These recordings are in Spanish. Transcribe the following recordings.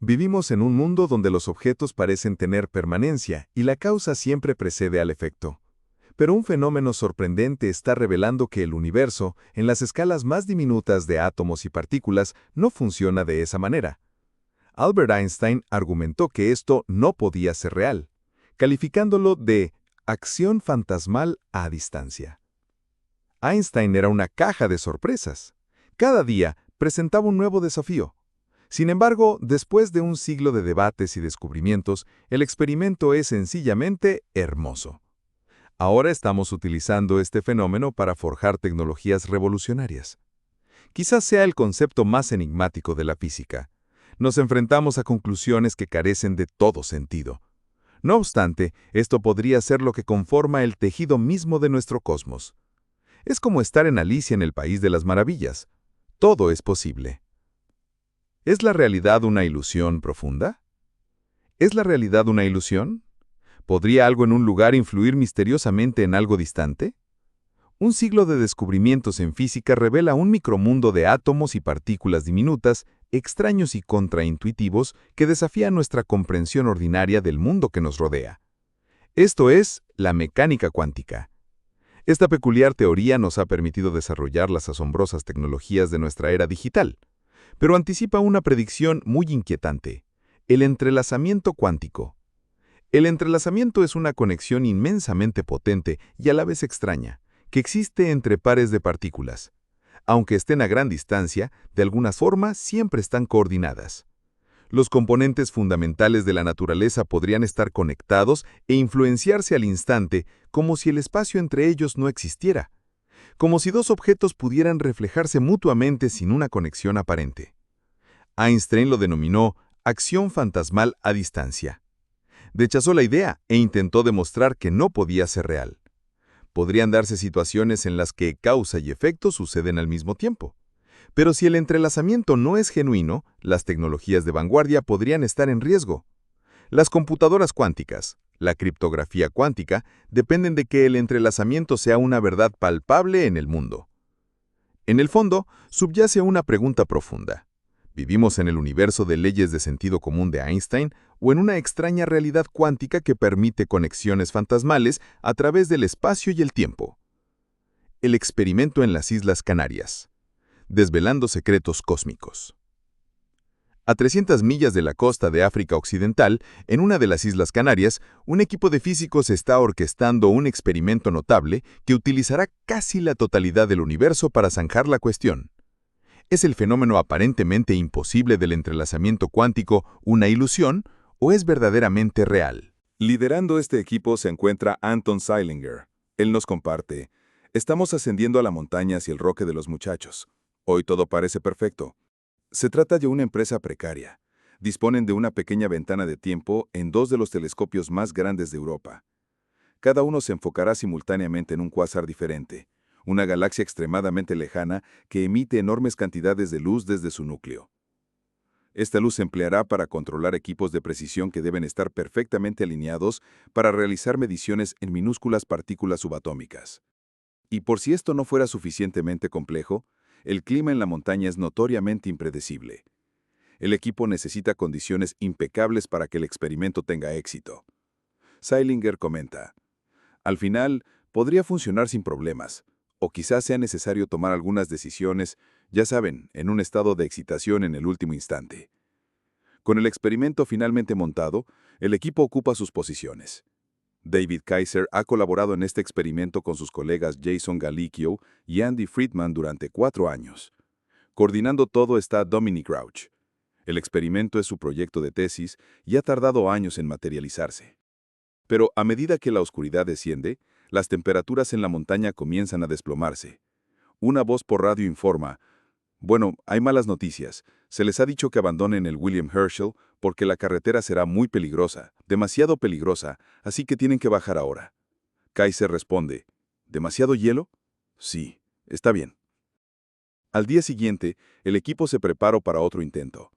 Vivimos en un mundo donde los objetos parecen tener permanencia y la causa siempre precede al efecto. Pero un fenómeno sorprendente está revelando que el universo, en las escalas más diminutas de átomos y partículas, no funciona de esa manera. Albert Einstein argumentó que esto no podía ser real, calificándolo de acción fantasmal a distancia. Einstein era una caja de sorpresas. Cada día presentaba un nuevo desafío. Sin embargo, después de un siglo de debates y descubrimientos, el experimento es sencillamente hermoso. Ahora estamos utilizando este fenómeno para forjar tecnologías revolucionarias. Quizás sea el concepto más enigmático de la física. Nos enfrentamos a conclusiones que carecen de todo sentido. No obstante, esto podría ser lo que conforma el tejido mismo de nuestro cosmos. Es como estar en Alicia en el País de las Maravillas. Todo es posible. ¿Es la realidad una ilusión profunda? ¿Es la realidad una ilusión? ¿Podría algo en un lugar influir misteriosamente en algo distante? Un siglo de descubrimientos en física revela un micromundo de átomos y partículas diminutas, extraños y contraintuitivos que desafían nuestra comprensión ordinaria del mundo que nos rodea. Esto es la mecánica cuántica. Esta peculiar teoría nos ha permitido desarrollar las asombrosas tecnologías de nuestra era digital, pero anticipa una predicción muy inquietante: el entrelazamiento cuántico. El entrelazamiento es una conexión inmensamente potente y a la vez extraña, que existe entre pares de partículas. Aunque estén a gran distancia, de alguna forma siempre están coordinadas. Los componentes fundamentales de la naturaleza podrían estar conectados e influenciarse al instante, como si el espacio entre ellos no existiera, como si dos objetos pudieran reflejarse mutuamente sin una conexión aparente. Einstein lo denominó acción fantasmal a distancia. Rechazó la idea e intentó demostrar que no podía ser real. Podrían darse situaciones en las que causa y efecto suceden al mismo tiempo. Pero si el entrelazamiento no es genuino, las tecnologías de vanguardia podrían estar en riesgo. Las computadoras cuánticas, la criptografía cuántica, dependen de que el entrelazamiento sea una verdad palpable en el mundo. En el fondo, subyace una pregunta profunda. ¿Vivimos en el universo de leyes de sentido común de Einstein o en una extraña realidad cuántica que permite conexiones fantasmales a través del espacio y el tiempo? El experimento en las Islas Canarias. Desvelando secretos cósmicos. A 300 millas de la costa de África Occidental, en una de las Islas Canarias, un equipo de físicos está orquestando un experimento notable que utilizará casi la totalidad del universo para zanjar la cuestión. ¿Es el fenómeno aparentemente imposible del entrelazamiento cuántico una ilusión o es verdaderamente real? Liderando este equipo se encuentra Anton Zeilinger. Él nos comparte: estamos ascendiendo a la montaña hacia el Roque de los Muchachos. Hoy todo parece perfecto. Se trata de una empresa precaria. Disponen de una pequeña ventana de tiempo en dos de los telescopios más grandes de Europa. Cada uno se enfocará simultáneamente en un cuásar diferente, una galaxia extremadamente lejana que emite enormes cantidades de luz desde su núcleo. Esta luz se empleará para controlar equipos de precisión que deben estar perfectamente alineados para realizar mediciones en minúsculas partículas subatómicas. Y por si esto no fuera suficientemente complejo, el clima en la montaña es notoriamente impredecible. El equipo necesita condiciones impecables para que el experimento tenga éxito. Zeilinger comenta: al final, podría funcionar sin problemas, o quizás sea necesario tomar algunas decisiones, ya saben, en un estado de excitación en el último instante. Con el experimento finalmente montado, el equipo ocupa sus posiciones. David Kaiser ha colaborado en este experimento con sus colegas Jason Galicchio y Andy Friedman durante 4 años. Coordinando todo está Dominic Rauch. El experimento es su proyecto de tesis y ha tardado años en materializarse. Pero a medida que la oscuridad desciende, las temperaturas en la montaña comienzan a desplomarse. Una voz por radio informa: bueno, hay malas noticias. Se les ha dicho que abandonen el William Herschel porque la carretera será muy peligrosa, demasiado peligrosa, así que tienen que bajar ahora. Kaiser responde: ¿demasiado hielo? Sí, está bien. Al día siguiente, el equipo se prepara para otro intento.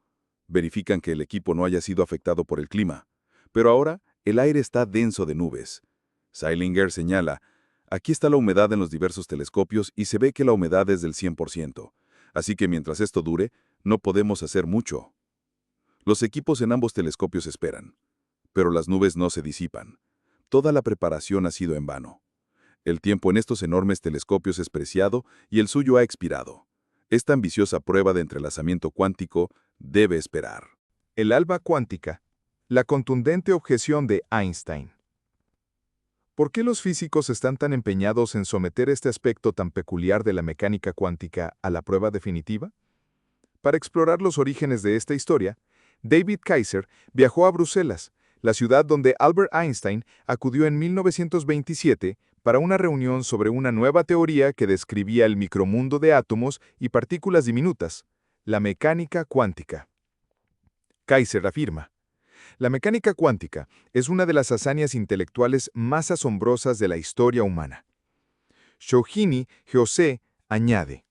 Verifican que el equipo no haya sido afectado por el clima, pero ahora el aire está denso de nubes. Zeilinger señala: aquí está la humedad en los diversos telescopios y se ve que la humedad es del 100%. Así que mientras esto dure, no podemos hacer mucho. Los equipos en ambos telescopios esperan. Pero las nubes no se disipan. Toda la preparación ha sido en vano. El tiempo en estos enormes telescopios es preciado y el suyo ha expirado. Esta ambiciosa prueba de entrelazamiento cuántico debe esperar. El alba cuántica, la contundente objeción de Einstein. ¿Por qué los físicos están tan empeñados en someter este aspecto tan peculiar de la mecánica cuántica a la prueba definitiva? Para explorar los orígenes de esta historia, David Kaiser viajó a Bruselas, la ciudad donde Albert Einstein acudió en 1927 para una reunión sobre una nueva teoría que describía el micromundo de átomos y partículas diminutas, la mecánica cuántica. Kaiser afirma: la mecánica cuántica es una de las hazañas intelectuales más asombrosas de la historia humana. Shohei Jose añade: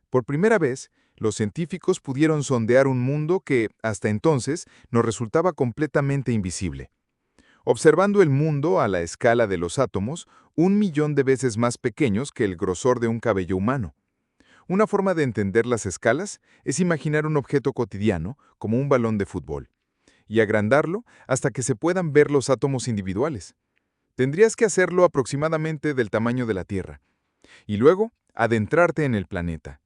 por primera vez, los científicos pudieron sondear un mundo que, hasta entonces, nos resultaba completamente invisible. Observando el mundo a la escala de los átomos, 1.000.000 de veces más pequeños que el grosor de un cabello humano. Una forma de entender las escalas es imaginar un objeto cotidiano, como un balón de fútbol, y agrandarlo hasta que se puedan ver los átomos individuales. Tendrías que hacerlo aproximadamente del tamaño de la Tierra, y luego adentrarte en el planeta.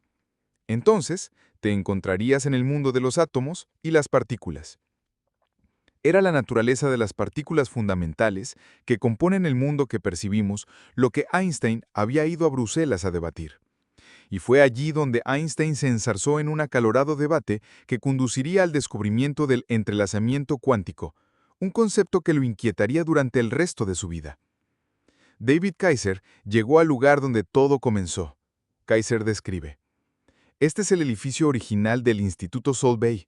Entonces, te encontrarías en el mundo de los átomos y las partículas. Era la naturaleza de las partículas fundamentales que componen el mundo que percibimos lo que Einstein había ido a Bruselas a debatir. Y fue allí donde Einstein se enzarzó en un acalorado debate que conduciría al descubrimiento del entrelazamiento cuántico, un concepto que lo inquietaría durante el resto de su vida. David Kaiser llegó al lugar donde todo comenzó. Kaiser describe: este es el edificio original del Instituto Solvay,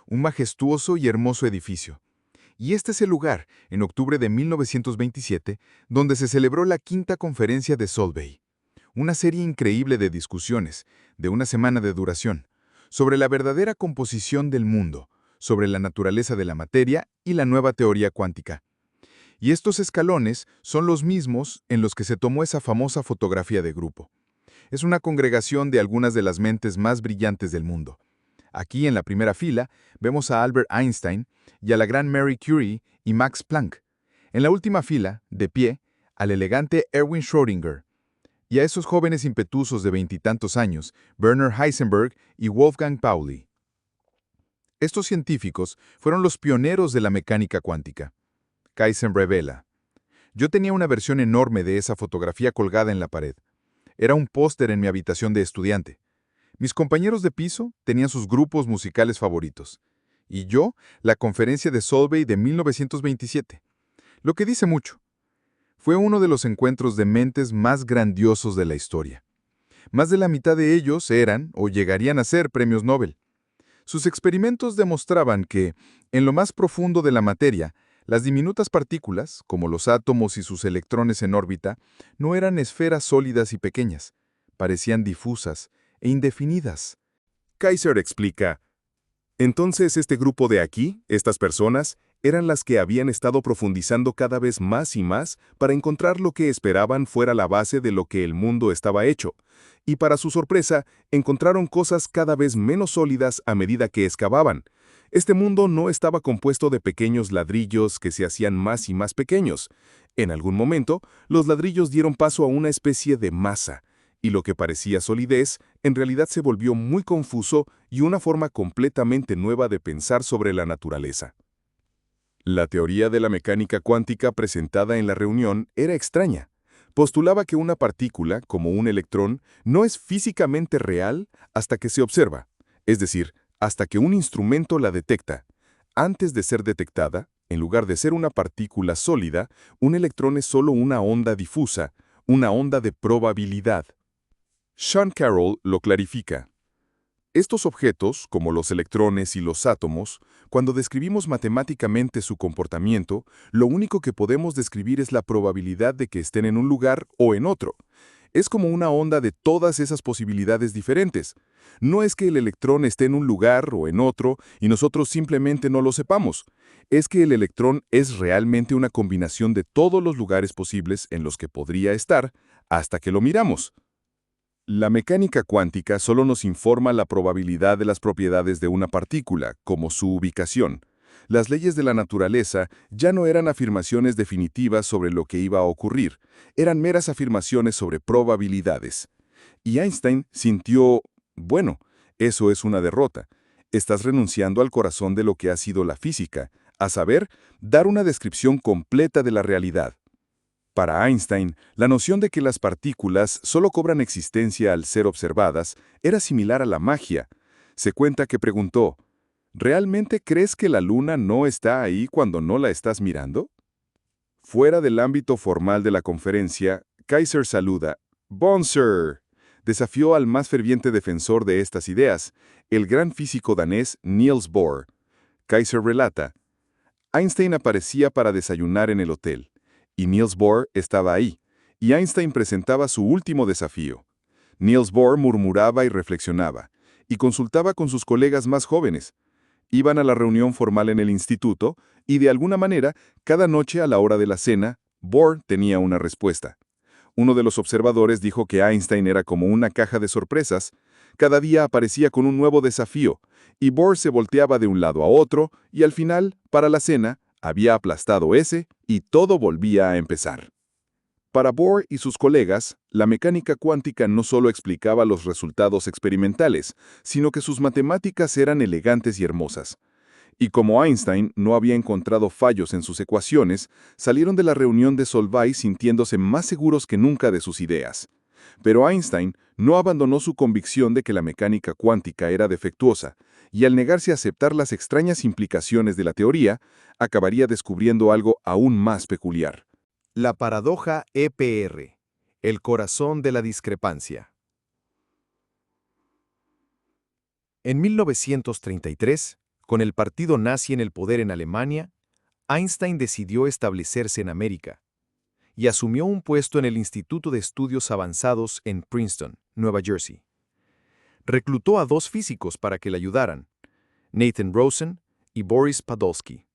un majestuoso y hermoso edificio. Y este es el lugar, en octubre de 1927, donde se celebró la quinta conferencia de Solvay, una serie increíble de discusiones, de una semana de duración, sobre la verdadera composición del mundo, sobre la naturaleza de la materia y la nueva teoría cuántica. Y estos escalones son los mismos en los que se tomó esa famosa fotografía de grupo. Es una congregación de algunas de las mentes más brillantes del mundo. Aquí, en la primera fila, vemos a Albert Einstein y a la gran Marie Curie y Max Planck. En la última fila, de pie, al elegante Erwin Schrödinger. Y a esos jóvenes impetuosos de veintitantos años, Werner Heisenberg y Wolfgang Pauli. Estos científicos fueron los pioneros de la mecánica cuántica. Kaiser revela: yo tenía una versión enorme de esa fotografía colgada en la pared. Era un póster en mi habitación de estudiante. Mis compañeros de piso tenían sus grupos musicales favoritos. Y yo, la conferencia de Solvay de 1927. Lo que dice mucho. Fue uno de los encuentros de mentes más grandiosos de la historia. Más de la mitad de ellos eran o llegarían a ser premios Nobel. Sus experimentos demostraban que, en lo más profundo de la materia, las diminutas partículas, como los átomos y sus electrones en órbita, no eran esferas sólidas y pequeñas, parecían difusas e indefinidas. Kaiser explica: entonces este grupo de aquí, estas personas, eran las que habían estado profundizando cada vez más y más para encontrar lo que esperaban fuera la base de lo que el mundo estaba hecho. Y para su sorpresa, encontraron cosas cada vez menos sólidas a medida que excavaban. Este mundo no estaba compuesto de pequeños ladrillos que se hacían más y más pequeños. En algún momento, los ladrillos dieron paso a una especie de masa, y lo que parecía solidez, en realidad se volvió muy confuso y una forma completamente nueva de pensar sobre la naturaleza. La teoría de la mecánica cuántica presentada en la reunión era extraña. Postulaba que una partícula, como un electrón, no es físicamente real hasta que se observa, es decir, hasta que un instrumento la detecta. Antes de ser detectada, en lugar de ser una partícula sólida, un electrón es solo una onda difusa, una onda de probabilidad. Sean Carroll lo clarifica. Estos objetos, como los electrones y los átomos, cuando describimos matemáticamente su comportamiento, lo único que podemos describir es la probabilidad de que estén en un lugar o en otro. Es como una onda de todas esas posibilidades diferentes. No es que el electrón esté en un lugar o en otro y nosotros simplemente no lo sepamos. Es que el electrón es realmente una combinación de todos los lugares posibles en los que podría estar hasta que lo miramos. La mecánica cuántica solo nos informa la probabilidad de las propiedades de una partícula, como su ubicación. Las leyes de la naturaleza ya no eran afirmaciones definitivas sobre lo que iba a ocurrir, eran meras afirmaciones sobre probabilidades. Y Einstein sintió, bueno, eso es una derrota. Estás renunciando al corazón de lo que ha sido la física, a saber, dar una descripción completa de la realidad. Para Einstein, la noción de que las partículas solo cobran existencia al ser observadas era similar a la magia. Se cuenta que preguntó, ¿realmente crees que la luna no está ahí cuando no la estás mirando? Fuera del ámbito formal de la conferencia, Kaiser saluda, Bonser, desafió al más ferviente defensor de estas ideas, el gran físico danés Niels Bohr. Kaiser relata, Einstein aparecía para desayunar en el hotel, y Niels Bohr estaba ahí, y Einstein presentaba su último desafío. Niels Bohr murmuraba y reflexionaba, y consultaba con sus colegas más jóvenes. Iban a la reunión formal en el instituto, y de alguna manera, cada noche a la hora de la cena, Bohr tenía una respuesta. Uno de los observadores dijo que Einstein era como una caja de sorpresas. Cada día aparecía con un nuevo desafío, y Bohr se volteaba de un lado a otro, y al final, para la cena, había aplastado ese, y todo volvía a empezar. Para Bohr y sus colegas, la mecánica cuántica no solo explicaba los resultados experimentales, sino que sus matemáticas eran elegantes y hermosas. Y como Einstein no había encontrado fallos en sus ecuaciones, salieron de la reunión de Solvay sintiéndose más seguros que nunca de sus ideas. Pero Einstein no abandonó su convicción de que la mecánica cuántica era defectuosa, y al negarse a aceptar las extrañas implicaciones de la teoría, acabaría descubriendo algo aún más peculiar. La paradoja EPR, el corazón de la discrepancia. En 1933, con el partido nazi en el poder en Alemania, Einstein decidió establecerse en América y asumió un puesto en el Instituto de Estudios Avanzados en Princeton, Nueva Jersey. Reclutó a dos físicos para que le ayudaran, Nathan Rosen y Boris Podolsky.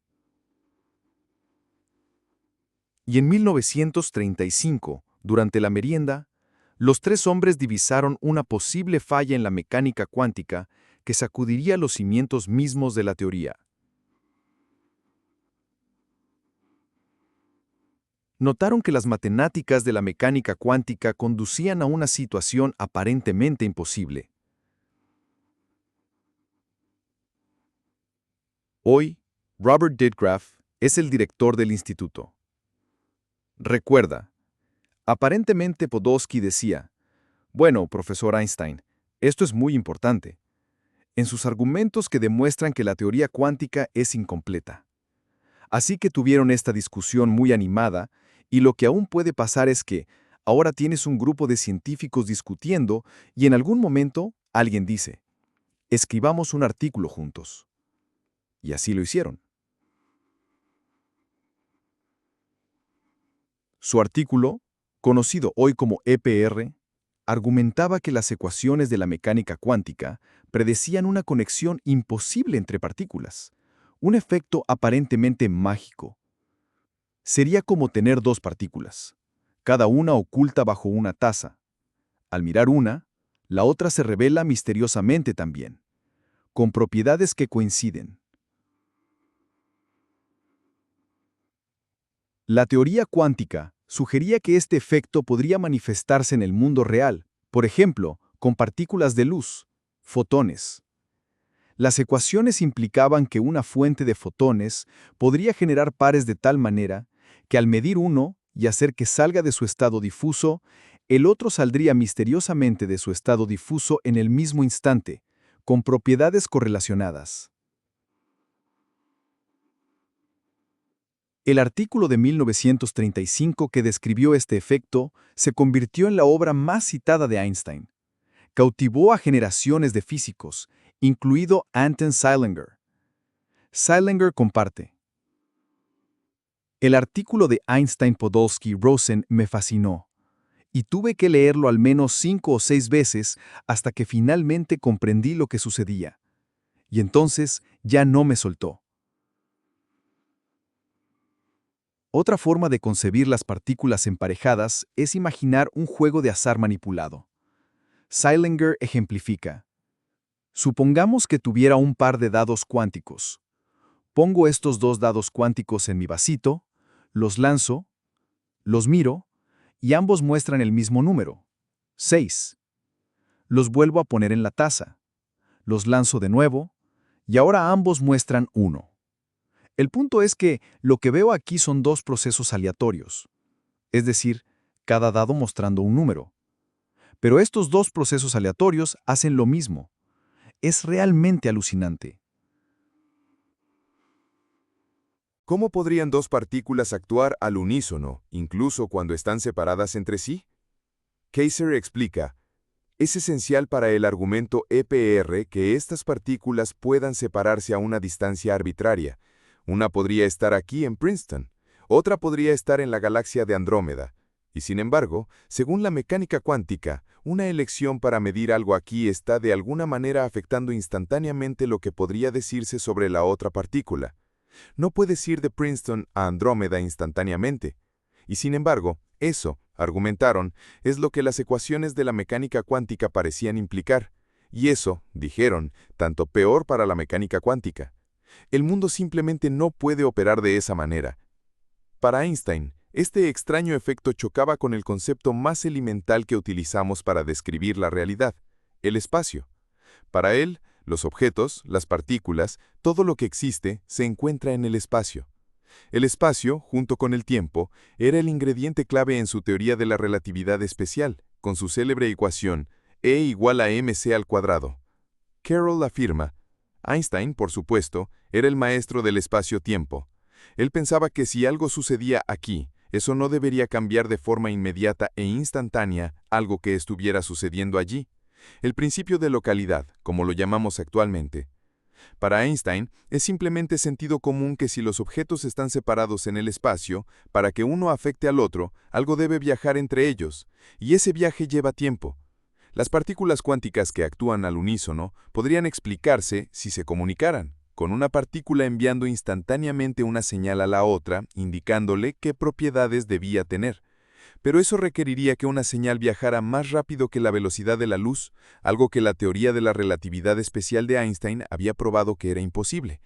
Y en 1935, durante la merienda, los tres hombres divisaron una posible falla en la mecánica cuántica que sacudiría los cimientos mismos de la teoría. Notaron que las matemáticas de la mecánica cuántica conducían a una situación aparentemente imposible. Hoy, Robert Ditgraf es el director del instituto. Recuerda, aparentemente Podolsky decía, bueno, profesor Einstein, esto es muy importante, en sus argumentos que demuestran que la teoría cuántica es incompleta. Así que tuvieron esta discusión muy animada, y lo que aún puede pasar es que ahora tienes un grupo de científicos discutiendo y en algún momento alguien dice, escribamos un artículo juntos. Y así lo hicieron. Su artículo, conocido hoy como EPR, argumentaba que las ecuaciones de la mecánica cuántica predecían una conexión imposible entre partículas, un efecto aparentemente mágico. Sería como tener dos partículas, cada una oculta bajo una taza. Al mirar una, la otra se revela misteriosamente también, con propiedades que coinciden. La teoría cuántica sugería que este efecto podría manifestarse en el mundo real, por ejemplo, con partículas de luz, fotones. Las ecuaciones implicaban que una fuente de fotones podría generar pares de tal manera que al medir uno y hacer que salga de su estado difuso, el otro saldría misteriosamente de su estado difuso en el mismo instante, con propiedades correlacionadas. El artículo de 1935 que describió este efecto se convirtió en la obra más citada de Einstein. Cautivó a generaciones de físicos, incluido Anton Zeilinger. Zeilinger comparte. El artículo de Einstein-Podolsky-Rosen me fascinó, y tuve que leerlo al menos 5 o 6 veces hasta que finalmente comprendí lo que sucedía. Y entonces ya no me soltó. Otra forma de concebir las partículas emparejadas es imaginar un juego de azar manipulado. Seilinger ejemplifica. Supongamos que tuviera un par de dados cuánticos. Pongo estos dos dados cuánticos en mi vasito, los lanzo, los miro, y ambos muestran el mismo número, 6. Los vuelvo a poner en la taza. Los lanzo de nuevo, y ahora ambos muestran 1. El punto es que lo que veo aquí son dos procesos aleatorios, es decir, cada dado mostrando un número. Pero estos dos procesos aleatorios hacen lo mismo. Es realmente alucinante. ¿Cómo podrían dos partículas actuar al unísono, incluso cuando están separadas entre sí? Kaiser explica, es esencial para el argumento EPR que estas partículas puedan separarse a una distancia arbitraria. Una podría estar aquí en Princeton, otra podría estar en la galaxia de Andrómeda. Y sin embargo, según la mecánica cuántica, una elección para medir algo aquí está de alguna manera afectando instantáneamente lo que podría decirse sobre la otra partícula. No puedes ir de Princeton a Andrómeda instantáneamente. Y sin embargo, eso, argumentaron, es lo que las ecuaciones de la mecánica cuántica parecían implicar. Y eso, dijeron, tanto peor para la mecánica cuántica. El mundo simplemente no puede operar de esa manera. Para Einstein, este extraño efecto chocaba con el concepto más elemental que utilizamos para describir la realidad, el espacio. Para él, los objetos, las partículas, todo lo que existe, se encuentra en el espacio. El espacio, junto con el tiempo, era el ingrediente clave en su teoría de la relatividad especial, con su célebre ecuación E igual a mc². Carroll afirma, Einstein, por supuesto, era el maestro del espacio-tiempo. Él pensaba que si algo sucedía aquí, eso no debería cambiar de forma inmediata e instantánea algo que estuviera sucediendo allí. El principio de localidad, como lo llamamos actualmente. Para Einstein, es simplemente sentido común que si los objetos están separados en el espacio, para que uno afecte al otro, algo debe viajar entre ellos, y ese viaje lleva tiempo. Las partículas cuánticas que actúan al unísono podrían explicarse si se comunicaran, con una partícula enviando instantáneamente una señal a la otra, indicándole qué propiedades debía tener. Pero eso requeriría que una señal viajara más rápido que la velocidad de la luz, algo que la teoría de la relatividad especial de Einstein había probado que era imposible.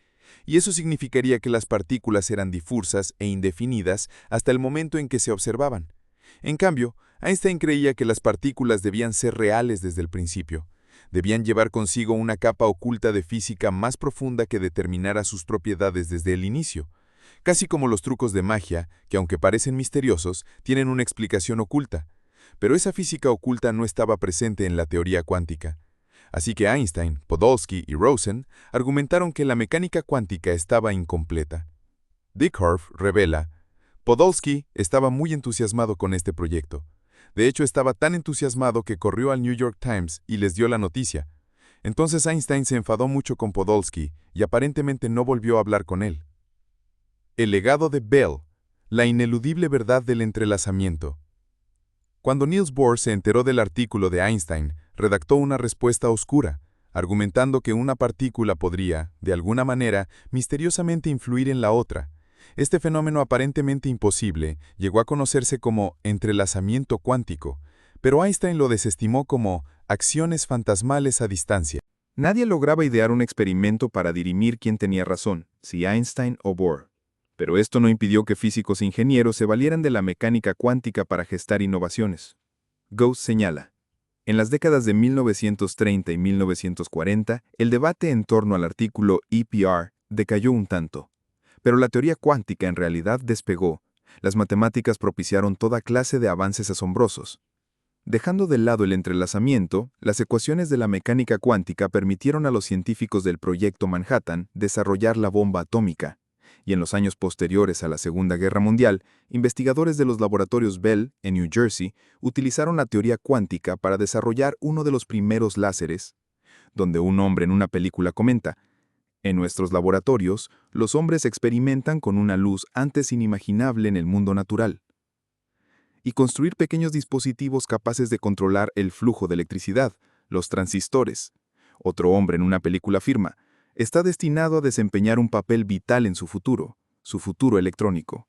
Y eso significaría que las partículas eran difusas e indefinidas hasta el momento en que se observaban. En cambio, Einstein creía que las partículas debían ser reales desde el principio. Debían llevar consigo una capa oculta de física más profunda que determinara sus propiedades desde el inicio. Casi como los trucos de magia, que aunque parecen misteriosos, tienen una explicación oculta. Pero esa física oculta no estaba presente en la teoría cuántica. Así que Einstein, Podolsky y Rosen argumentaron que la mecánica cuántica estaba incompleta. Dickhorf revela, Podolsky estaba muy entusiasmado con este proyecto. De hecho, estaba tan entusiasmado que corrió al New York Times y les dio la noticia. Entonces Einstein se enfadó mucho con Podolsky y aparentemente no volvió a hablar con él. El legado de Bell, la ineludible verdad del entrelazamiento. Cuando Niels Bohr se enteró del artículo de Einstein, redactó una respuesta oscura, argumentando que una partícula podría, de alguna manera, misteriosamente influir en la otra. Este fenómeno aparentemente imposible llegó a conocerse como entrelazamiento cuántico, pero Einstein lo desestimó como acciones fantasmales a distancia. Nadie lograba idear un experimento para dirimir quién tenía razón, si Einstein o Bohr. Pero esto no impidió que físicos e ingenieros se valieran de la mecánica cuántica para gestar innovaciones. Gauss señala, en las décadas de 1930 y 1940, el debate en torno al artículo EPR decayó un tanto. Pero la teoría cuántica en realidad despegó. Las matemáticas propiciaron toda clase de avances asombrosos. Dejando de lado el entrelazamiento, las ecuaciones de la mecánica cuántica permitieron a los científicos del Proyecto Manhattan desarrollar la bomba atómica. Y en los años posteriores a la Segunda Guerra Mundial, investigadores de los laboratorios Bell, en New Jersey, utilizaron la teoría cuántica para desarrollar uno de los primeros láseres, donde un hombre en una película comenta, en nuestros laboratorios, los hombres experimentan con una luz antes inimaginable en el mundo natural. Y construir pequeños dispositivos capaces de controlar el flujo de electricidad, los transistores. Otro hombre en una película afirma, está destinado a desempeñar un papel vital en su futuro electrónico.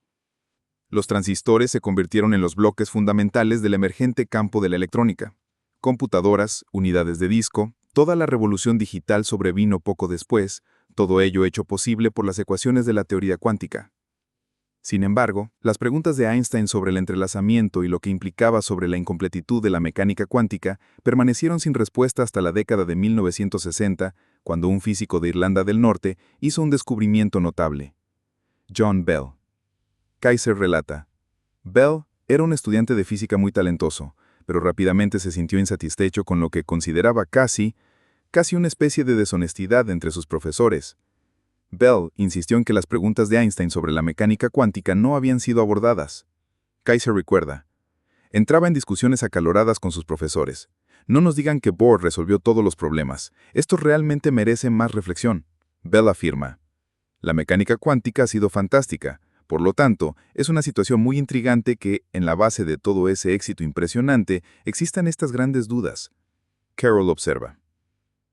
Los transistores se convirtieron en los bloques fundamentales del emergente campo de la electrónica. Computadoras, unidades de disco, toda la revolución digital sobrevino poco después, todo ello hecho posible por las ecuaciones de la teoría cuántica. Sin embargo, las preguntas de Einstein sobre el entrelazamiento y lo que implicaba sobre la incompletitud de la mecánica cuántica permanecieron sin respuesta hasta la década de 1960, cuando un físico de Irlanda del Norte hizo un descubrimiento notable. John Bell. Kaiser relata: Bell era un estudiante de física muy talentoso, pero rápidamente se sintió insatisfecho con lo que consideraba casi una especie de deshonestidad entre sus profesores. Bell insistió en que las preguntas de Einstein sobre la mecánica cuántica no habían sido abordadas. Kaiser recuerda: entraba en discusiones acaloradas con sus profesores. No nos digan que Bohr resolvió todos los problemas. Esto realmente merece más reflexión. Bell afirma: la mecánica cuántica ha sido fantástica. Por lo tanto, es una situación muy intrigante que, en la base de todo ese éxito impresionante, existan estas grandes dudas. Carroll observa: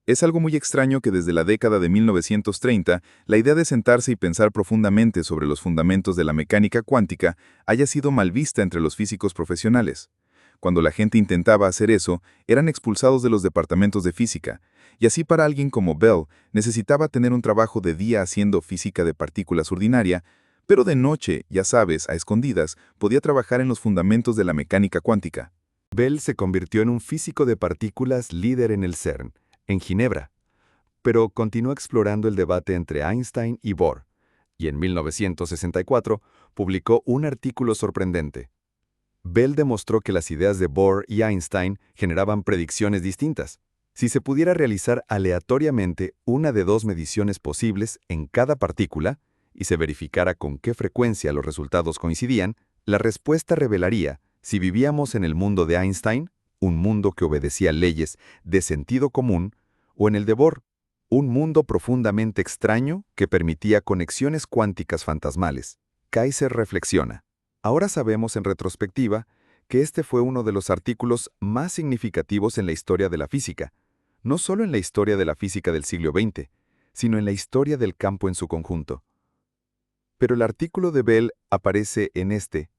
es algo muy extraño que desde la década de 1930, la idea de sentarse y pensar profundamente sobre los fundamentos de la mecánica cuántica haya sido mal vista entre los físicos profesionales. Cuando la gente intentaba hacer eso, eran expulsados de los departamentos de física, y así para alguien como Bell necesitaba tener un trabajo de día haciendo física de partículas ordinaria, pero de noche, ya sabes, a escondidas, podía trabajar en los fundamentos de la mecánica cuántica. Bell se convirtió en un físico de partículas líder en el CERN, en Ginebra, pero continuó explorando el debate entre Einstein y Bohr, y en 1964 publicó un artículo sorprendente. Bell demostró que las ideas de Bohr y Einstein generaban predicciones distintas. Si se pudiera realizar aleatoriamente una de dos mediciones posibles en cada partícula, y se verificara con qué frecuencia los resultados coincidían, la respuesta revelaría si vivíamos en el mundo de Einstein, un mundo que obedecía leyes de sentido común, o en el de Bohr, un mundo profundamente extraño que permitía conexiones cuánticas fantasmales. Kaiser reflexiona: ahora sabemos en retrospectiva que este fue uno de los artículos más significativos en la historia de la física, no solo en la historia de la física del siglo XX, sino en la historia del campo en su conjunto. Pero el artículo de Bell aparece en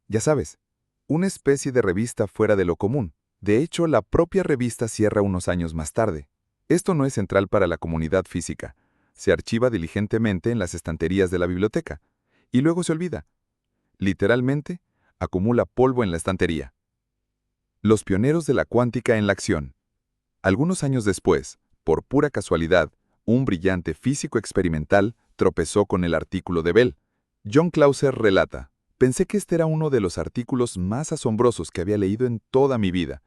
ya sabes, una especie de revista fuera de lo común. De hecho, la propia revista cierra unos años más tarde. Esto no es central para la comunidad física. Se archiva diligentemente en las estanterías de la biblioteca, y luego se olvida. Literalmente, acumula polvo en la estantería. Los pioneros de la cuántica en la acción. Algunos años después, por pura casualidad, un brillante físico experimental tropezó con el artículo de Bell. John Clauser relata: pensé que este era uno de los artículos más asombrosos que había leído en toda mi vida.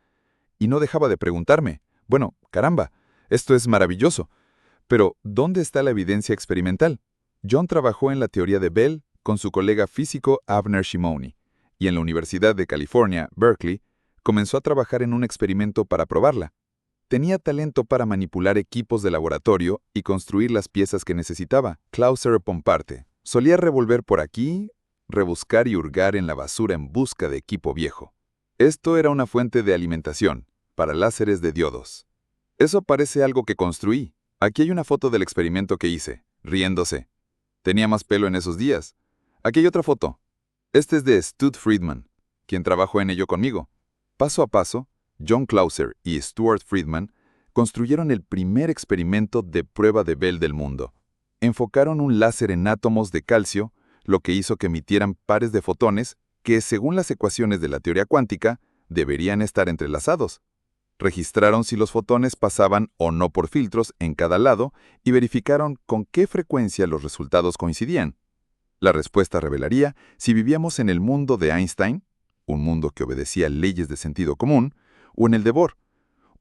Y no dejaba de preguntarme: bueno, caramba, esto es maravilloso. Pero, ¿dónde está la evidencia experimental? John trabajó en la teoría de Bell con su colega físico Avner Shimony, y en la Universidad de California, Berkeley, comenzó a trabajar en un experimento para probarla. Tenía talento para manipular equipos de laboratorio y construir las piezas que necesitaba. Clauser comparte: solía revolver por aquí, rebuscar y hurgar en la basura en busca de equipo viejo. Esto era una fuente de alimentación para láseres de diodos. Eso parece algo que construí. Aquí hay una foto del experimento que hice, riéndose. Tenía más pelo en esos días. Aquí hay otra foto. Este es de Stuart Friedman, quien trabajó en ello conmigo. Paso a paso, John Clauser y Stuart Friedman construyeron el primer experimento de prueba de Bell del mundo. Enfocaron un láser en átomos de calcio, lo que hizo que emitieran pares de fotones que, según las ecuaciones de la teoría cuántica, deberían estar entrelazados. Registraron si los fotones pasaban o no por filtros en cada lado y verificaron con qué frecuencia los resultados coincidían. La respuesta revelaría si vivíamos en el mundo de Einstein, un mundo que obedecía leyes de sentido común, o en el de Bohr,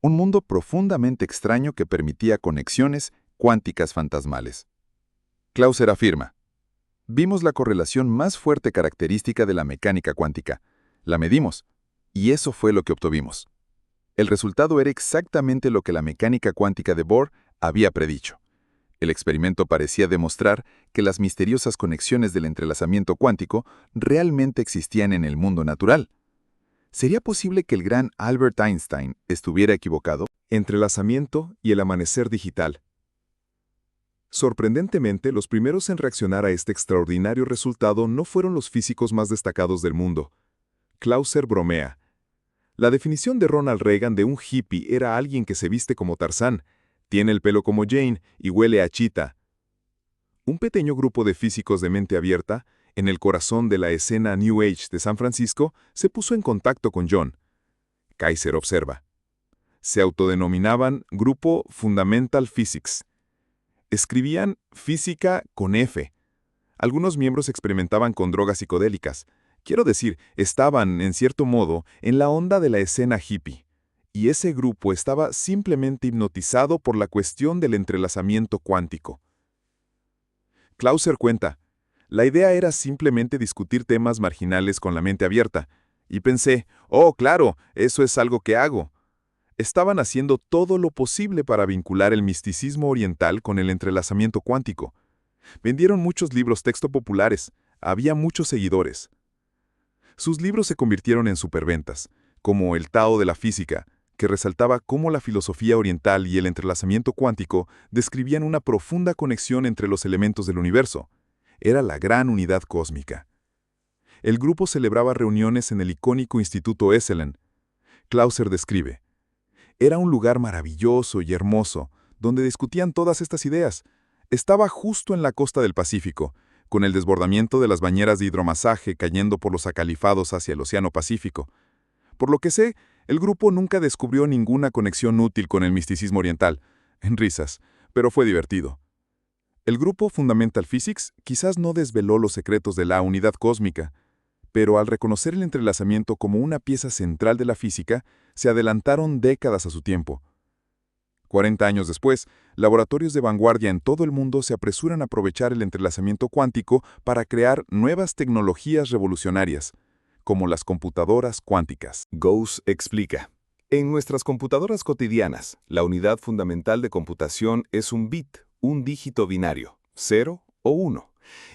un mundo profundamente extraño que permitía conexiones cuánticas fantasmales. Clauser afirma: vimos la correlación más fuerte característica de la mecánica cuántica. La medimos, y eso fue lo que obtuvimos. El resultado era exactamente lo que la mecánica cuántica de Bohr había predicho. El experimento parecía demostrar que las misteriosas conexiones del entrelazamiento cuántico realmente existían en el mundo natural. ¿Sería posible que el gran Albert Einstein estuviera equivocado? Entrelazamiento y el amanecer digital. Sorprendentemente, los primeros en reaccionar a este extraordinario resultado no fueron los físicos más destacados del mundo. Clauser bromea: La definición de Ronald Reagan de un hippie era alguien que se viste como Tarzán, tiene el pelo como Jane y huele a chita. Un pequeño grupo de físicos de mente abierta, en el corazón de la escena New Age de San Francisco, se puso en contacto con John. Kaiser observa. Se autodenominaban Grupo Fundamental Physics. Escribían física con F. Algunos miembros experimentaban con drogas psicodélicas. Quiero decir, estaban, en cierto modo, en la onda de la escena hippie. Y ese grupo estaba simplemente hipnotizado por la cuestión del entrelazamiento cuántico. Clauser cuenta, la idea era simplemente discutir temas marginales con la mente abierta. Y pensé, oh, claro, eso es algo que hago. Estaban haciendo todo lo posible para vincular el misticismo oriental con el entrelazamiento cuántico. Vendieron muchos libros texto populares, había muchos seguidores. Sus libros se convirtieron en superventas, como el Tao de la física, que resaltaba cómo la filosofía oriental y el entrelazamiento cuántico describían una profunda conexión entre los elementos del universo. Era la gran unidad cósmica. El grupo celebraba reuniones en el icónico Instituto Esalen. Clauser describe, era un lugar maravilloso y hermoso, donde discutían todas estas ideas. Estaba justo en la costa del Pacífico, con el desbordamiento de las bañeras de hidromasaje cayendo por los acalifados hacia el Océano Pacífico. Por lo que sé, el grupo nunca descubrió ninguna conexión útil con el misticismo oriental, en risas, pero fue divertido. El grupo Fundamental Physics quizás no desveló los secretos de la unidad cósmica, pero al reconocer el entrelazamiento como una pieza central de la física, se adelantaron décadas a su tiempo. 40 años después, laboratorios de vanguardia en todo el mundo se apresuran a aprovechar el entrelazamiento cuántico para crear nuevas tecnologías revolucionarias, como las computadoras cuánticas. Gauss explica. En nuestras computadoras cotidianas, la unidad fundamental de computación es un bit, un dígito binario, 0 o 1.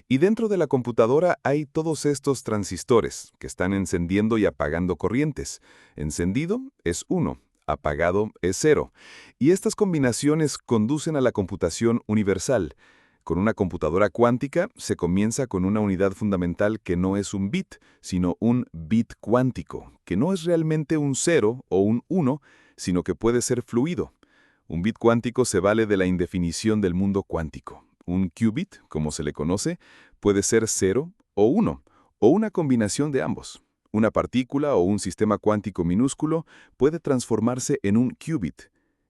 Y dentro de la computadora hay todos estos transistores que están encendiendo y apagando corrientes. Encendido es 1, apagado es 0. Y estas combinaciones conducen a la computación universal. Con una computadora cuántica se comienza con una unidad fundamental que no es un bit, sino un bit cuántico, que no es realmente un 0 o un 1, sino que puede ser fluido. Un bit cuántico se vale de la indefinición del mundo cuántico. Un qubit, como se le conoce, puede ser 0 o 1, o una combinación de ambos. Una partícula o un sistema cuántico minúsculo puede transformarse en un qubit.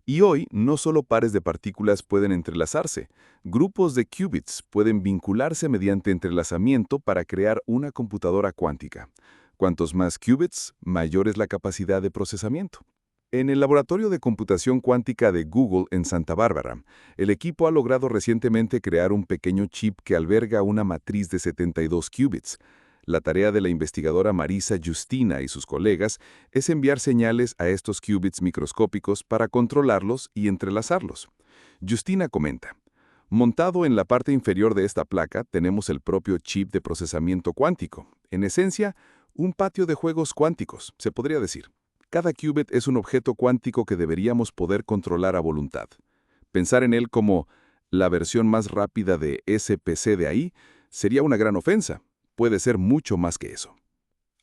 Y hoy, no solo pares de partículas pueden entrelazarse, grupos de qubits pueden vincularse mediante entrelazamiento para crear una computadora cuántica. Cuantos más qubits, mayor es la capacidad de procesamiento. En el laboratorio de computación cuántica de Google en Santa Bárbara, el equipo ha logrado recientemente crear un pequeño chip que alberga una matriz de 72 qubits. La tarea de la investigadora Marisa Justina y sus colegas es enviar señales a estos qubits microscópicos para controlarlos y entrelazarlos. Justina comenta, montado en la parte inferior de esta placa tenemos el propio chip de procesamiento cuántico. En esencia, un patio de juegos cuánticos, se podría decir. Cada qubit es un objeto cuántico que deberíamos poder controlar a voluntad. Pensar en él como la versión más rápida de SPC de ahí sería una gran ofensa. Puede ser mucho más que eso.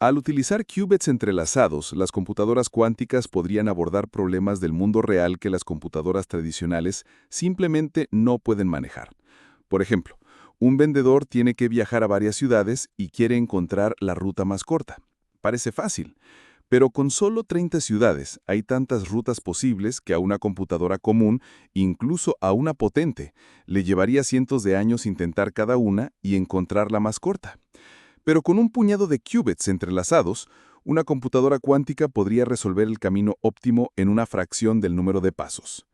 Al utilizar qubits entrelazados, las computadoras cuánticas podrían abordar problemas del mundo real que las computadoras tradicionales simplemente no pueden manejar. Por ejemplo, un vendedor tiene que viajar a varias ciudades y quiere encontrar la ruta más corta. Parece fácil. Pero con solo 30 ciudades hay tantas rutas posibles que a una computadora común, incluso a una potente, le llevaría cientos de años intentar cada una y encontrar la más corta. Pero con un puñado de qubits entrelazados, una computadora cuántica podría resolver el camino óptimo en una fracción del número de pasos.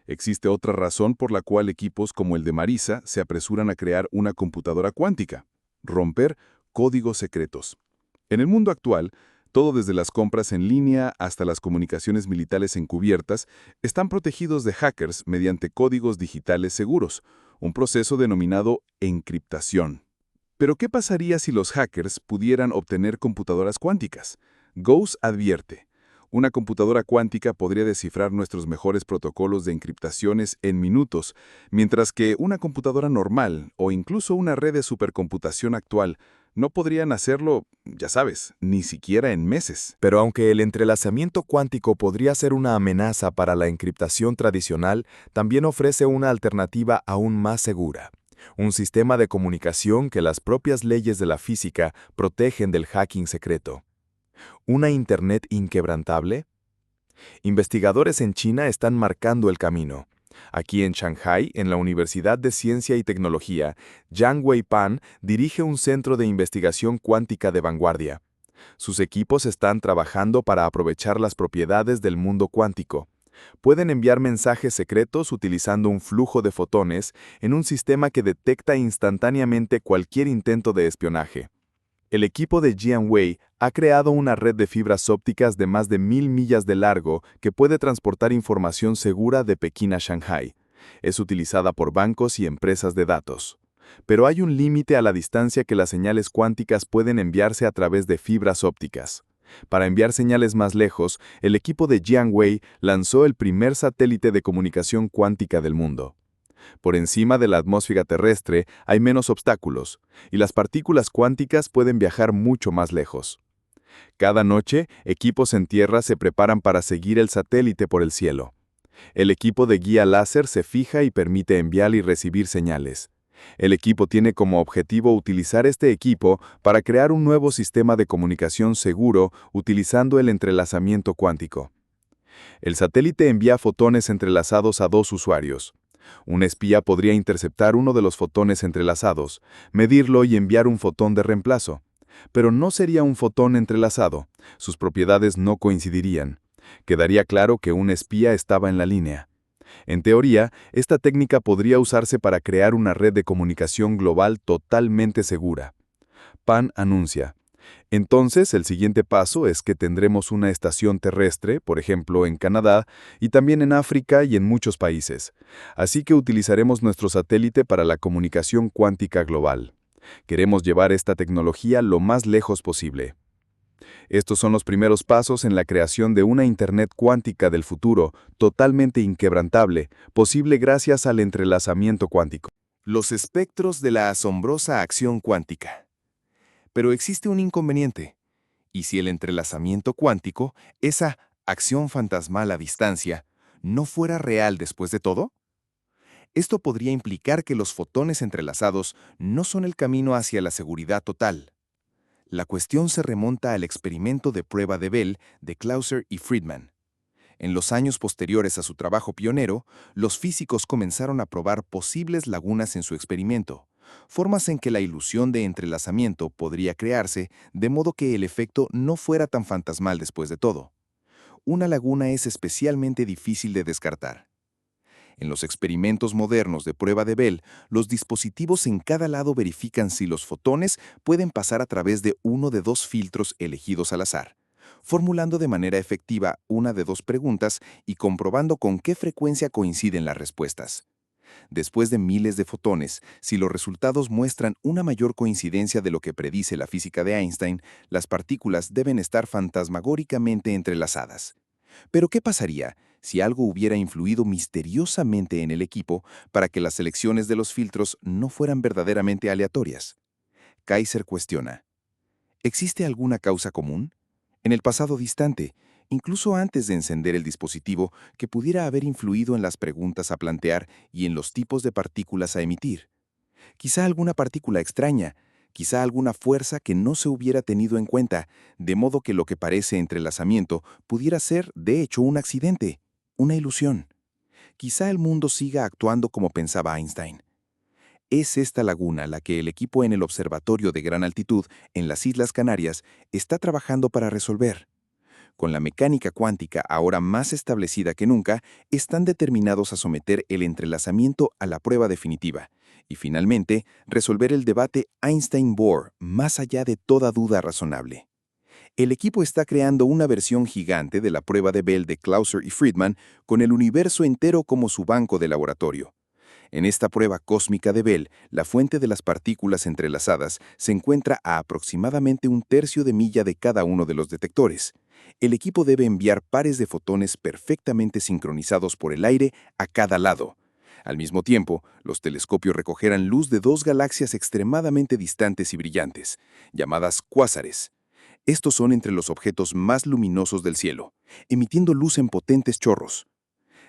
Existe otra razón por la cual equipos como el de Marisa se apresuran a crear una computadora cuántica: romper códigos secretos. En el mundo actual, todo desde las compras en línea hasta las comunicaciones militares encubiertas están protegidos de hackers mediante códigos digitales seguros, un proceso denominado encriptación. Pero ¿qué pasaría si los hackers pudieran obtener computadoras cuánticas? Gauss advierte, una computadora cuántica podría descifrar nuestros mejores protocolos de encriptaciones en minutos, mientras que una computadora normal o incluso una red de supercomputación actual No podrían hacerlo, ya sabes, ni siquiera en meses. Pero aunque el entrelazamiento cuántico podría ser una amenaza para la encriptación tradicional, también ofrece una alternativa aún más segura. Un sistema de comunicación que las propias leyes de la física protegen del hacking secreto. ¿Una Internet inquebrantable? Investigadores en China están marcando el camino. Aquí en Shanghái, en la Universidad de Ciencia y Tecnología, Yang Wei-Pan dirige un centro de investigación cuántica de vanguardia. Sus equipos están trabajando para aprovechar las propiedades del mundo cuántico. Pueden enviar mensajes secretos utilizando un flujo de fotones en un sistema que detecta instantáneamente cualquier intento de espionaje. El equipo de Jian Wei ha creado una red de fibras ópticas de más de 1000 millas de largo que puede transportar información segura de Pekín a Shanghái. Es utilizada por bancos y empresas de datos. Pero hay un límite a la distancia que las señales cuánticas pueden enviarse a través de fibras ópticas. Para enviar señales más lejos, el equipo de Jian Wei lanzó el primer satélite de comunicación cuántica del mundo. Por encima de la atmósfera terrestre hay menos obstáculos, y las partículas cuánticas pueden viajar mucho más lejos. Cada noche, equipos en tierra se preparan para seguir el satélite por el cielo. El equipo de guía láser se fija y permite enviar y recibir señales. El equipo tiene como objetivo utilizar este equipo para crear un nuevo sistema de comunicación seguro utilizando el entrelazamiento cuántico. El satélite envía fotones entrelazados a dos usuarios. Un espía podría interceptar uno de los fotones entrelazados, medirlo y enviar un fotón de reemplazo. Pero no sería un fotón entrelazado, sus propiedades no coincidirían. Quedaría claro que un espía estaba en la línea. En teoría, esta técnica podría usarse para crear una red de comunicación global totalmente segura. Pan anuncia: entonces, el siguiente paso es que tendremos una estación terrestre, por ejemplo en Canadá, y también en África y en muchos países. Así que utilizaremos nuestro satélite para la comunicación cuántica global. Queremos llevar esta tecnología lo más lejos posible. Estos son los primeros pasos en la creación de una Internet cuántica del futuro, totalmente inquebrantable, posible gracias al entrelazamiento cuántico. Los espectros de la asombrosa acción cuántica. Pero existe un inconveniente. ¿Y si el entrelazamiento cuántico, esa acción fantasmal a distancia, no fuera real después de todo? Esto podría implicar que los fotones entrelazados no son el camino hacia la seguridad total. La cuestión se remonta al experimento de prueba de Bell de Clauser y Friedman. En los años posteriores a su trabajo pionero, los físicos comenzaron a probar posibles lagunas en su experimento, formas en que la ilusión de entrelazamiento podría crearse de modo que el efecto no fuera tan fantasmal después de todo. Una laguna es especialmente difícil de descartar. En los experimentos modernos de prueba de Bell, los dispositivos en cada lado verifican si los fotones pueden pasar a través de uno de dos filtros elegidos al azar, formulando de manera efectiva una de dos preguntas y comprobando con qué frecuencia coinciden las respuestas. Después de miles de fotones, si los resultados muestran una mayor coincidencia de lo que predice la física de Einstein, las partículas deben estar fantasmagóricamente entrelazadas. Pero ¿qué pasaría si algo hubiera influido misteriosamente en el equipo para que las selecciones de los filtros no fueran verdaderamente aleatorias? Kaiser cuestiona: ¿existe alguna causa común? En el pasado distante, incluso antes de encender el dispositivo, que pudiera haber influido en las preguntas a plantear y en los tipos de partículas a emitir. Quizá alguna partícula extraña, quizá alguna fuerza que no se hubiera tenido en cuenta, de modo que lo que parece entrelazamiento pudiera ser, de hecho, un accidente, una ilusión. Quizá el mundo siga actuando como pensaba Einstein. Es esta laguna la que el equipo en el Observatorio de Gran Altitud, en las Islas Canarias, está trabajando para resolver. Con la mecánica cuántica ahora más establecida que nunca, están determinados a someter el entrelazamiento a la prueba definitiva y, finalmente, resolver el debate Einstein-Bohr más allá de toda duda razonable. El equipo está creando una versión gigante de la prueba de Bell de Clauser y Friedman con el universo entero como su banco de laboratorio. En esta prueba cósmica de Bell, la fuente de las partículas entrelazadas se encuentra a aproximadamente un tercio de milla de cada uno de los detectores. El equipo debe enviar pares de fotones perfectamente sincronizados por el aire a cada lado. Al mismo tiempo, los telescopios recogerán luz de dos galaxias extremadamente distantes y brillantes, llamadas cuásares. Estos son entre los objetos más luminosos del cielo, emitiendo luz en potentes chorros.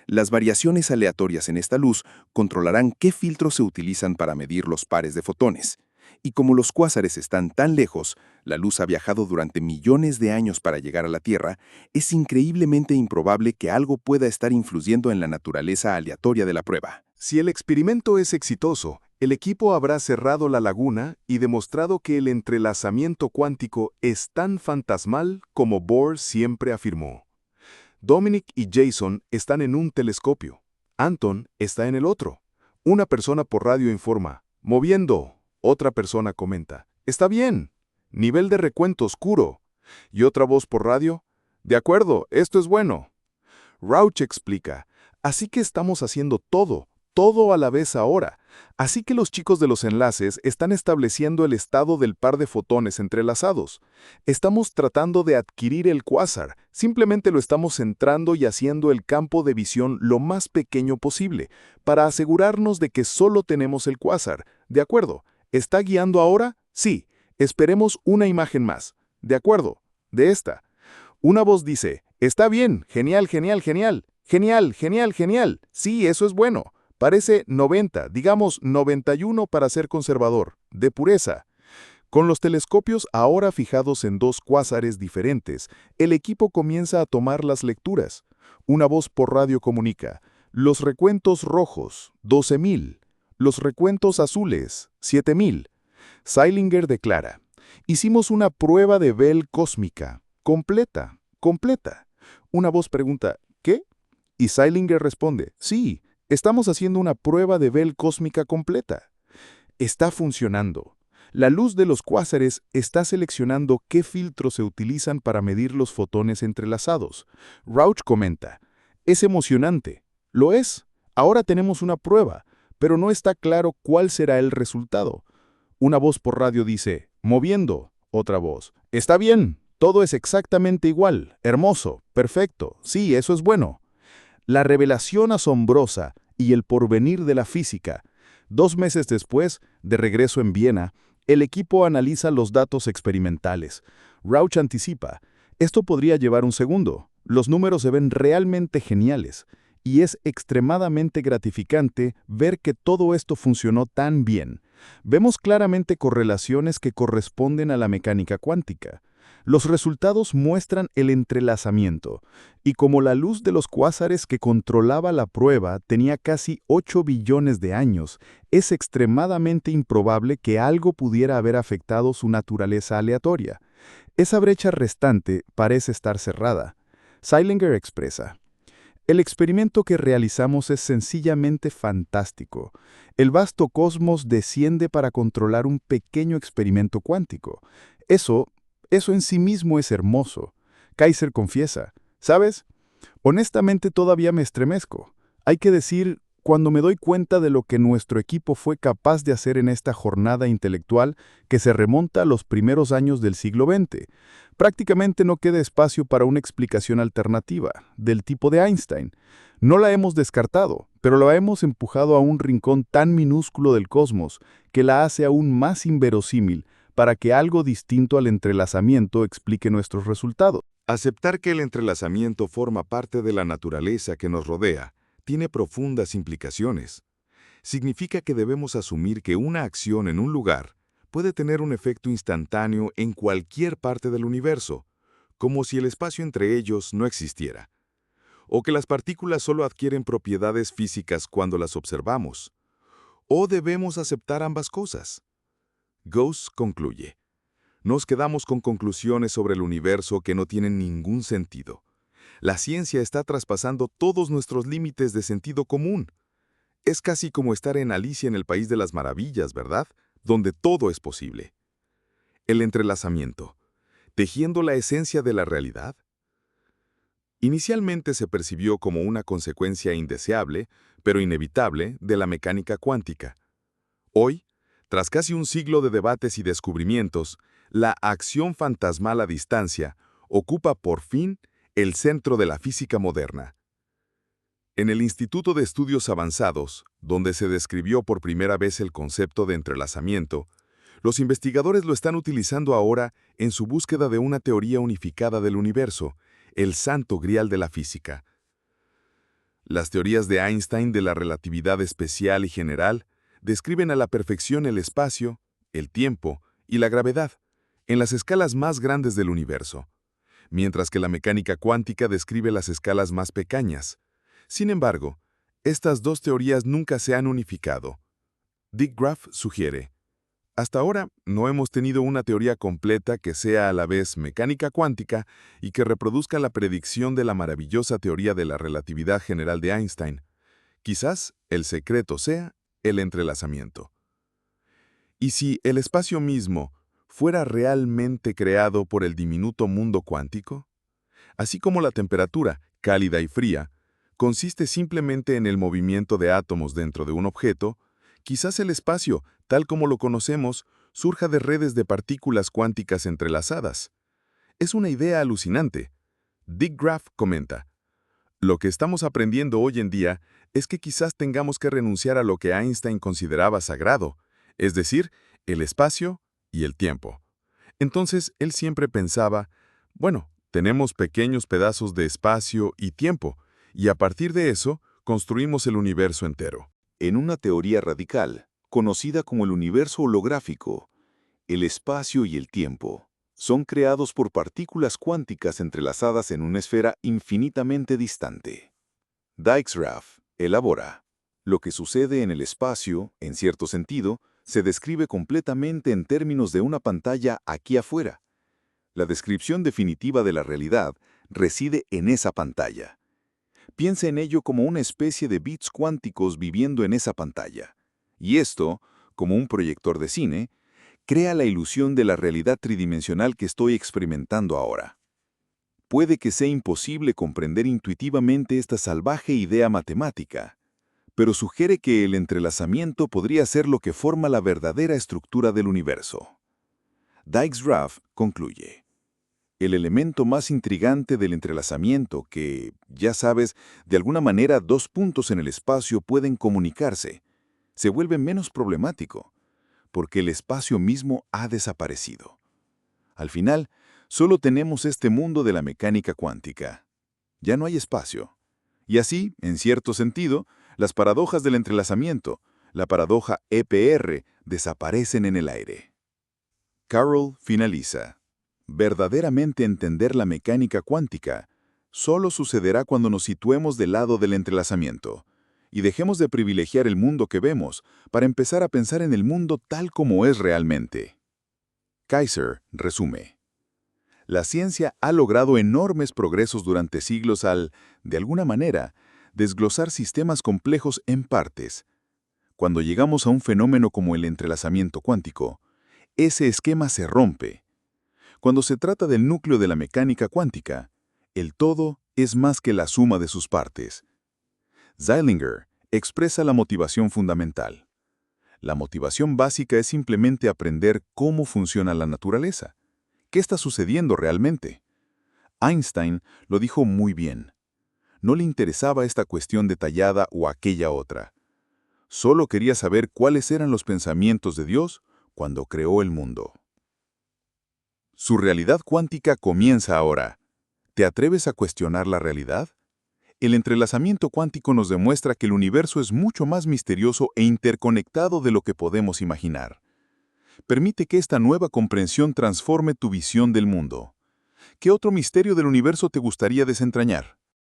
Las variaciones aleatorias en esta luz controlarán qué filtros se utilizan para medir los pares de fotones. Y como los cuásares están tan lejos, la luz ha viajado durante millones de años para llegar a la Tierra, es increíblemente improbable que algo pueda estar influyendo en la naturaleza aleatoria de la prueba. Si el experimento es exitoso, el equipo habrá cerrado la laguna y demostrado que el entrelazamiento cuántico es tan fantasmal como Bohr siempre afirmó. Dominic y Jason están en un telescopio. Anton está en el otro. Una persona por radio informa, moviendo. Otra persona comenta, está bien. Nivel de recuento oscuro. Y otra voz por radio, de acuerdo, esto es bueno. Rauch explica, así que estamos haciendo todo a la vez ahora. Así que los chicos de los enlaces están estableciendo el estado del par de fotones entrelazados. Estamos tratando de adquirir el cuásar, simplemente lo estamos centrando y haciendo el campo de visión lo más pequeño posible, para asegurarnos de que solo tenemos el cuásar. ¿De acuerdo? ¿Está guiando ahora? Sí. Esperemos una imagen más. ¿De acuerdo? De esta. Una voz dice, está bien, genial, genial, genial. Genial, genial, genial. Sí, eso es bueno. Parece 90, digamos 91 para ser conservador, de pureza. Con los telescopios ahora fijados en dos cuásares diferentes, el equipo comienza a tomar las lecturas. Una voz por radio comunica, los recuentos rojos, 12.000. Los recuentos azules, 7.000. Zeilinger declara, hicimos una prueba de Bell cósmica, completa. Una voz pregunta, ¿qué? Y Zeilinger responde, sí. Estamos haciendo una prueba de Bell cósmica completa. Está funcionando. La luz de los cuásares está seleccionando qué filtros se utilizan para medir los fotones entrelazados. Rauch comenta, es emocionante. Lo es. Ahora tenemos una prueba, pero no está claro cuál será el resultado. Una voz por radio dice, moviendo. Otra voz, está bien. Todo es exactamente igual. Hermoso. Perfecto. Sí, eso es bueno. La revelación asombrosa y el porvenir de la física. 2 meses después, de regreso en Viena, el equipo analiza los datos experimentales. Rauch anticipa, esto podría llevar un segundo. Los números se ven realmente geniales. Y es extremadamente gratificante ver que todo esto funcionó tan bien. Vemos claramente correlaciones que corresponden a la mecánica cuántica. Los resultados muestran el entrelazamiento, y como la luz de los cuásares que controlaba la prueba tenía casi 8 billones de años, es extremadamente improbable que algo pudiera haber afectado su naturaleza aleatoria. Esa brecha restante parece estar cerrada. Zeilinger expresa, el experimento que realizamos es sencillamente fantástico. El vasto cosmos desciende para controlar un pequeño experimento cuántico. Eso en sí mismo es hermoso. Kaiser confiesa, ¿sabes? Honestamente todavía me estremezco. Hay que decir, cuando me doy cuenta de lo que nuestro equipo fue capaz de hacer en esta jornada intelectual que se remonta a los primeros años del siglo XX, prácticamente no queda espacio para una explicación alternativa, del tipo de Einstein. No la hemos descartado, pero la hemos empujado a un rincón tan minúsculo del cosmos que la hace aún más inverosímil para que algo distinto al entrelazamiento explique nuestros resultados. Aceptar que el entrelazamiento forma parte de la naturaleza que nos rodea tiene profundas implicaciones. Significa que debemos asumir que una acción en un lugar puede tener un efecto instantáneo en cualquier parte del universo, como si el espacio entre ellos no existiera, o que las partículas solo adquieren propiedades físicas cuando las observamos, o debemos aceptar ambas cosas. Gauss concluye, nos quedamos con conclusiones sobre el universo que no tienen ningún sentido. La ciencia está traspasando todos nuestros límites de sentido común. Es casi como estar en Alicia en el País de las Maravillas, ¿verdad? Donde todo es posible. El entrelazamiento, tejiendo la esencia de la realidad. Inicialmente se percibió como una consecuencia indeseable, pero inevitable, de la mecánica cuántica. Hoy, tras casi un siglo de debates y descubrimientos, la acción fantasmal a distancia ocupa por fin el centro de la física moderna. En el Instituto de Estudios Avanzados, donde se describió por primera vez el concepto de entrelazamiento, los investigadores lo están utilizando ahora en su búsqueda de una teoría unificada del universo, el santo grial de la física. Las teorías de Einstein de la relatividad especial y general describen a la perfección el espacio, el tiempo y la gravedad, en las escalas más grandes del universo, mientras que la mecánica cuántica describe las escalas más pequeñas. Sin embargo, estas dos teorías nunca se han unificado. Dick Graff sugiere: hasta ahora no hemos tenido una teoría completa que sea a la vez mecánica cuántica y que reproduzca la predicción de la maravillosa teoría de la relatividad general de Einstein. Quizás el secreto sea el entrelazamiento. ¿Y si el espacio mismo fuera realmente creado por el diminuto mundo cuántico? Así como la temperatura, cálida y fría, consiste simplemente en el movimiento de átomos dentro de un objeto, quizás el espacio, tal como lo conocemos, surja de redes de partículas cuánticas entrelazadas. Es una idea alucinante. Dick Graff comenta: lo que estamos aprendiendo hoy en día es que quizás tengamos que renunciar a lo que Einstein consideraba sagrado, es decir, el espacio y el tiempo. Entonces, él siempre pensaba, bueno, tenemos pequeños pedazos de espacio y tiempo, y a partir de eso, construimos el universo entero. En una teoría radical, conocida como el universo holográfico, el espacio y el tiempo son creados por partículas cuánticas entrelazadas en una esfera infinitamente distante. Dijkstra elabora: lo que sucede en el espacio, en cierto sentido, se describe completamente en términos de una pantalla aquí afuera. La descripción definitiva de la realidad reside en esa pantalla. Piensa en ello como una especie de bits cuánticos viviendo en esa pantalla. Y esto, como un proyector de cine, crea la ilusión de la realidad tridimensional que estoy experimentando ahora. Puede que sea imposible comprender intuitivamente esta salvaje idea matemática, pero sugiere que el entrelazamiento podría ser lo que forma la verdadera estructura del universo. Dijkstra concluye: el elemento más intrigante del entrelazamiento que, ya sabes, de alguna manera dos puntos en el espacio pueden comunicarse, se vuelve menos problemático, porque el espacio mismo ha desaparecido. Al final, solo tenemos este mundo de la mecánica cuántica. Ya no hay espacio. Y así, en cierto sentido, las paradojas del entrelazamiento, la paradoja EPR, desaparecen en el aire. Carroll finaliza: verdaderamente entender la mecánica cuántica solo sucederá cuando nos situemos del lado del entrelazamiento y dejemos de privilegiar el mundo que vemos para empezar a pensar en el mundo tal como es realmente. Kaiser resume: la ciencia ha logrado enormes progresos durante siglos al, de alguna manera, desglosar sistemas complejos en partes. Cuando llegamos a un fenómeno como el entrelazamiento cuántico, ese esquema se rompe. Cuando se trata del núcleo de la mecánica cuántica, el todo es más que la suma de sus partes. Zeilinger expresa la motivación fundamental. La motivación básica es simplemente aprender cómo funciona la naturaleza. ¿Qué está sucediendo realmente? Einstein lo dijo muy bien. No le interesaba esta cuestión detallada o aquella otra. Solo quería saber cuáles eran los pensamientos de Dios cuando creó el mundo. Su realidad cuántica comienza ahora. ¿Te atreves a cuestionar la realidad? El entrelazamiento cuántico nos demuestra que el universo es mucho más misterioso e interconectado de lo que podemos imaginar. Permite que esta nueva comprensión transforme tu visión del mundo. ¿Qué otro misterio del universo te gustaría desentrañar?